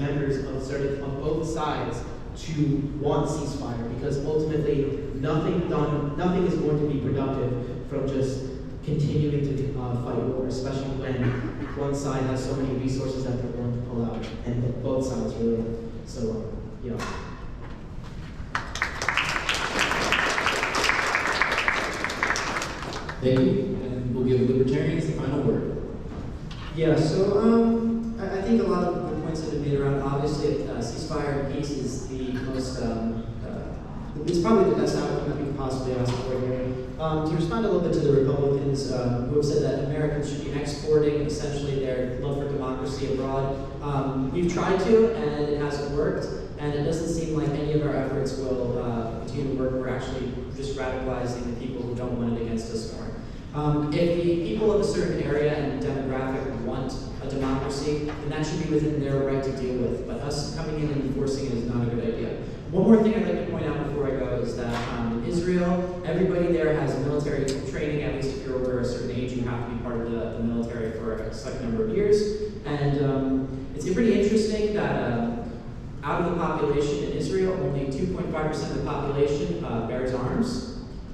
members of both sides to want ceasefire, because ultimately nothing is going to be productive from just continuing to fight war, especially when one side has so many resources that they're willing to pull out, and both sides really. So, yeah. Thank you, and we'll give libertarians the final word. Yeah, so I think a lot of the points that have been made around, obviously, ceasefire and peace is the most, it's probably the best outcome that we could possibly ask for here. To respond a little bit to the Republicans who have said that Americans should be exporting essentially their love for democracy abroad, we've tried to, and it hasn't worked, and it doesn't seem like any of our efforts will continue to work. We're actually just radicalizing the people who don't want it against us more. If the people of a certain area and demographic want a democracy, then that should be within their right to deal with. But us coming in and enforcing it is not a good idea. One more thing I'd like to point out before I go is that in Israel, everybody there has military training. At least if you're over a certain age, you have to be part of the military for a select number of years. And it's pretty interesting that out of the population in Israel, only 2.5% of the population bears arms.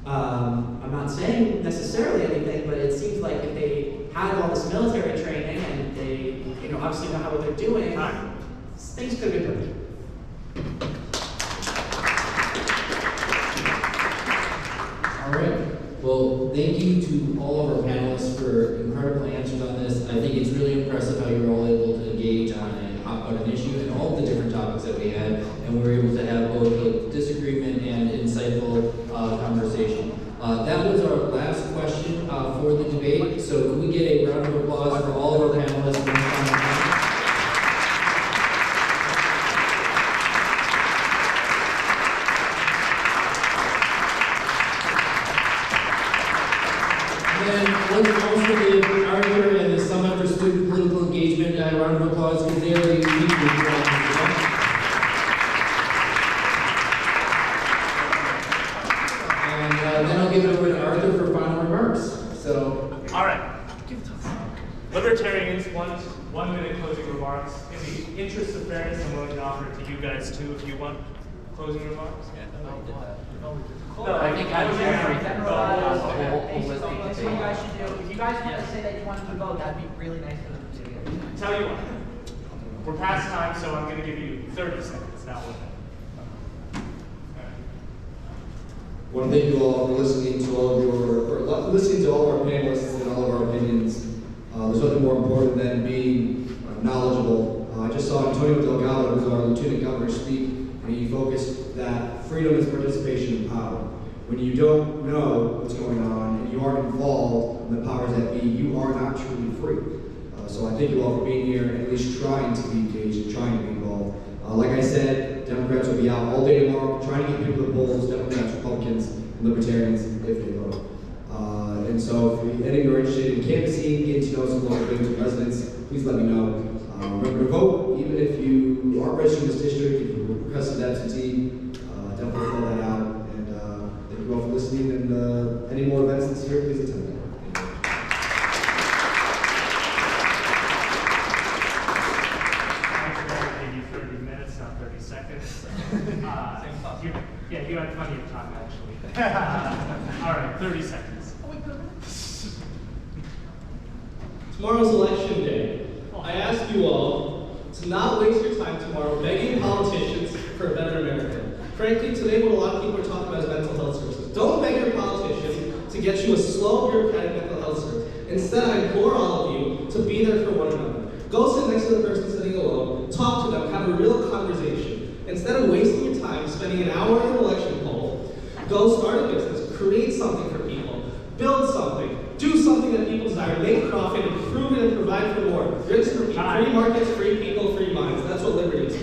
I'm not saying necessarily anything, but it seems like if they had all this military training and they, obviously know what they're doing, things could be perfect. All right. Well, thank you to all of our panelists for incredible answers on this. I think it's really impressive how you were all able to engage on an issue and all of the different topics that we had, and we were able to have both a disagreement and insightful conversation. That was our last question for the debate, so could we get a round of applause for all of our panelists? And let's also give Arthur and the Summit for Student Political Engagement a round of applause, because they are the unique then I'll give it over to Arthur for final remarks. So, all right. Libertarians, 1 minute closing remarks. In the interest of fairness, I'm willing to offer it to you guys too if you want closing remarks. No, I think I was listening to you guys should do. If you guys want to say that you wanted to vote, that'd be really nice for them to do. Tell you what, we're past time, so I'm going to give you 30 seconds, not 1 minute. I want to thank you all for listening to all of our panelists and all of our opinions. There's nothing more important than being knowledgeable. I just saw Antonio Delgado, who's our Lieutenant Governor, speak, and he focused that freedom is participation in power. When you don't know what's going on and you aren't involved in the powers that be, you are not truly free. So I thank you all for being here and at least trying to be engaged and trying to be involved. Like I said, Democrats will be out all day tomorrow trying to get people to the polls, Democrats, Republicans, and Libertarians if they vote. And so if any of you are interested in canvassing, getting to know some local Binghamton residents, please let me know. Remember to vote, even if you aren't registered in this district, if you're requested absentee, definitely fill that out. And thank you all for listening, and any more events this year, please attend. You had plenty of time, actually. All right, 30 seconds. Tomorrow's election day. I ask you all to not waste your time tomorrow begging politicians for a better America. Frankly, today what a lot of people are talking about is mental health services. Don't beg your politician to get you a slow, bureaucratic mental health service. Instead, I implore all of you to be there for one another. Go sit next to the person sitting alone, talk to them, have a real conversation. Instead of wasting your time spending an hour in an election poll, go start a business, create something for people, build something, do something that people desire, make profit, improve it, and provide for more. Rich for people, free markets, free people, free minds. That's what liberty is.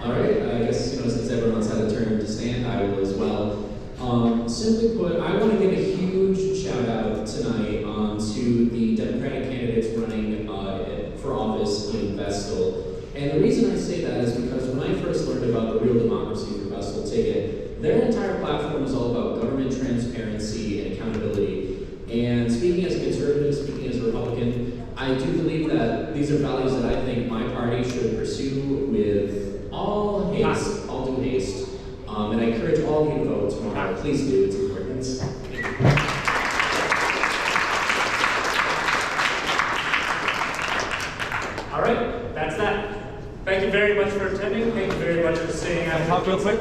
all right, I guess, since everyone else had a turn to stand, I will as well. Simply put, I want to give a huge shout out tonight to the Democratic candidates running for office in Vestal. And the reason I say that is because when I first learned about the Real Democracy for Vestal ticket, their entire platform is all about government transparency and accountability. And speaking as a conservative, speaking as a Republican, I do believe that these are values that I think my party should pursue with all haste, all due haste. And I encourage all of you to vote tomorrow. Please do, it's important. All right, that's that. Thank you very much for attending. Thank you very much for staying out. Talk real quick.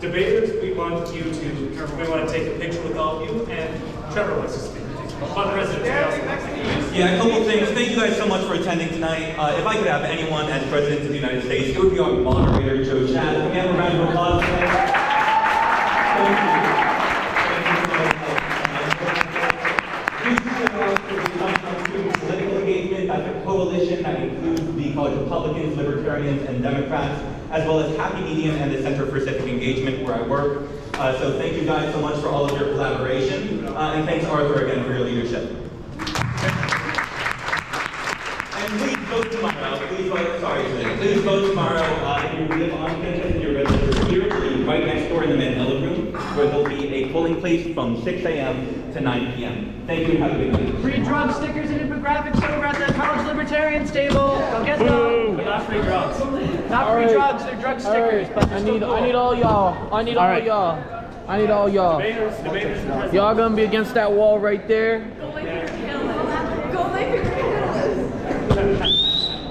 Debaters, we want to take a picture with all of you, and Trevor wants to speak. On President. Yeah, a couple of things. Thank you guys so much for attending tonight. If I could have anyone as President of the United States, it would be our moderator, Joe Chad. Can we have a round of applause today? Thank you. Political engagement, that's a coalition that includes the College Republicans, Libertarians, and Democrats, as well as Happy Medium and the Center for Civic Engagement, where I work. So thank you guys so much for all of your collaboration, and thanks Arthur again for your leadership. And please vote tomorrow. Please vote tomorrow. If you live on campus and you're registered, literally right next door in the Mandela room, where there'll be a polling place from 6 a.m. to 9 p.m. Thank you and have a good night. Free drug stickers and infographics over at the College Libertarians table. Go get them. Not free drugs. Not free drugs, they're drug stickers. But I need all y'all. I need all y'all. I need all y'all. Debaters. Y'all gonna be against that wall right there.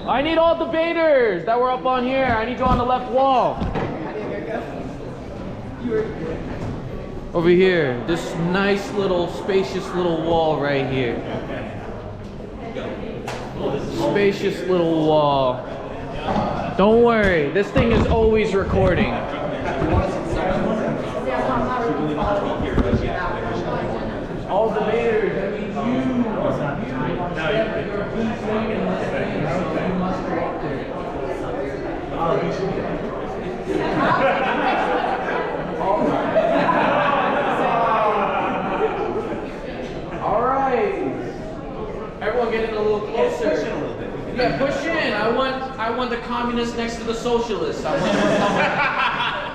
I need all debaters that were up on here. I need you on the left wall. Over here, this nice little spacious little wall right here. Spacious little wall. Don't worry, this thing is always recording. All debaters, that means you. All right. Everyone getting a little closer. Yeah, push in. I want the communists next to the socialists. I want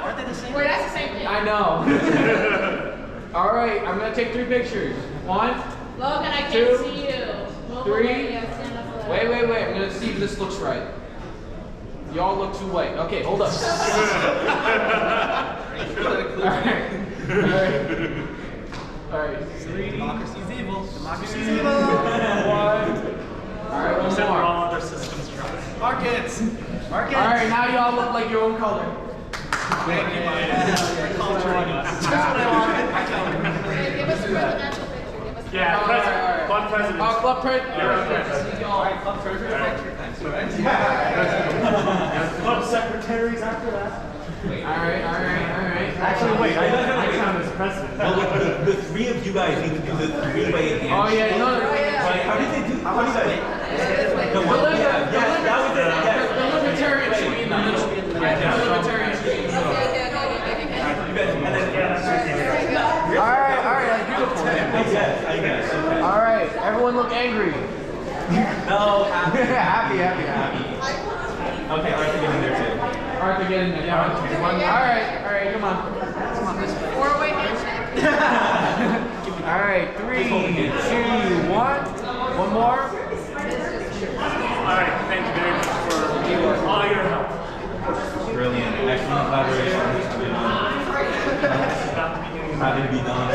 aren't they the same? Wait, that's the same thing. I know. All right, I'm gonna take 3 pictures. 1, Logan, I can't 2, see you. 3. Yeah, stand up a little. Wait. I'm gonna see if this looks right. Y'all look too white. Okay, hold up. All right. Democracy's evil. Democracy's One. All right, one Except for more. all other systems try. Markets. All right, now y'all look like your own color. Thank you, Mike. You're culturing us. Give us a presidential picture. Give us a Yeah, Club President. Club President. Club secretaries after that. All right. Actually, wait, I count as president. Well, the 3 of you guys need to do the 3-way handshake. Oh yeah, no. Right? How did they do? How do you guys? The one, Deliver. yeah, yes, that was it. Yes. The libertarian should be in the middle. The libertarian should be in the middle. You guys, and then All right, that's beautiful. I guess. Okay. All right, everyone look angry. No, happy. happy. Okay, Arthur, get in there too. Arthur, get in there. All right, come on. This way. 4-way handshake. All right, 3, 2, 1. One more. All right, thank you very much for all your help. Brilliant. Excellent collaboration. Happy to be done.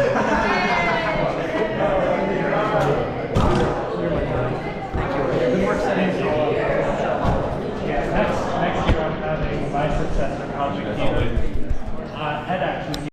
Good work setting. Yeah, next year I'm having my successor, Project